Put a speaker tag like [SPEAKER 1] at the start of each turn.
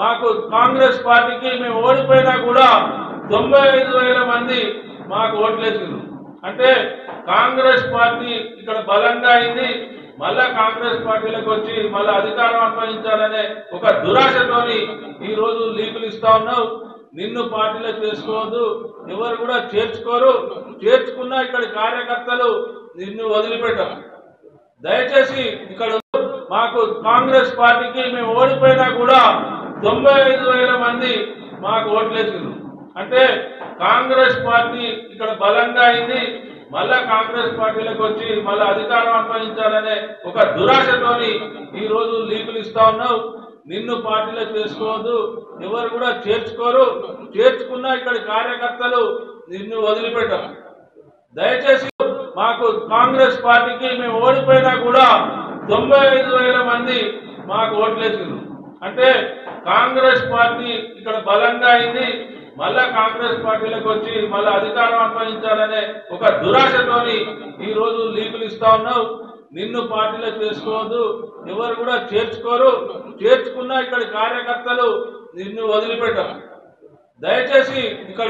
[SPEAKER 1] మాకు కాంగ్రెస్ పార్టీకి మేము ఓడిపోయినా కూడా 95,000 మంది మాకు ఓట్లేసారు. అంటే కాంగ్రెస్ పార్టీ ఇక్కడ బలంగా అయింది. మళ్ళా కాంగ్రెస్ పార్టీలకు వచ్చి మళ్ళా అధికారం అప్పగించాలనే ఒక దురాశతోని ఈ రోజు లీకులు ఇస్తా ఉన్నావు. నిన్ను పార్టీలో చేసుకోవద్దు, ఎవరు కూడా చేర్చుకోరు. చేర్చుకున్నా ఇక్కడ కార్యకర్తలు నిన్ను వదిలిపెట్టరు. దయచేసి ఇక్కడ మాకు కాంగ్రెస్ పార్టీకి మేము ఓడిపోయినా కూడా 95,000 మంది మాకు ఓట్లేసారు. అంటే కాంగ్రెస్ పార్టీ ఇక్కడ బలంగా అయింది. మళ్ళా కాంగ్రెస్ పార్టీలకు వచ్చి మళ్ళా అధికారం అప్పగించాలనే ఒక దురాశతోని ఈ రోజు లీకులు ఇస్తా ఉన్నావు. నిన్ను పార్టీలో చేసుకోవద్దు, ఎవరు కూడా చేర్చుకోరు. చేర్చుకున్నా ఇక్కడ కార్యకర్తలు నిన్ను వదిలిపెట్టరు. దయచేసి మాకు కాంగ్రెస్ పార్టీకి మేము ఓడిపోయినా కూడా 95,000 మంది మాకు ఓట్లేసారు. అంటే కాంగ్రెస్ పార్టీ ఇక్కడ బలంగా అయింది. మళ్ళా కాంగ్రెస్ పార్టీలకు వచ్చి మళ్ళా అధికారం అప్పగించాలనే ఒక దురాశతోని ఈ రోజు లీకులు ఇస్తా ఉన్నావు. నిన్ను పార్టీలో చేసుకోవద్దు, ఎవరు కూడా చేర్చుకోరు. చేర్చుకున్నా ఇక్కడ కార్యకర్తలు నిన్ను వదిలిపెట్టరు. దయచేసి ఇక్కడ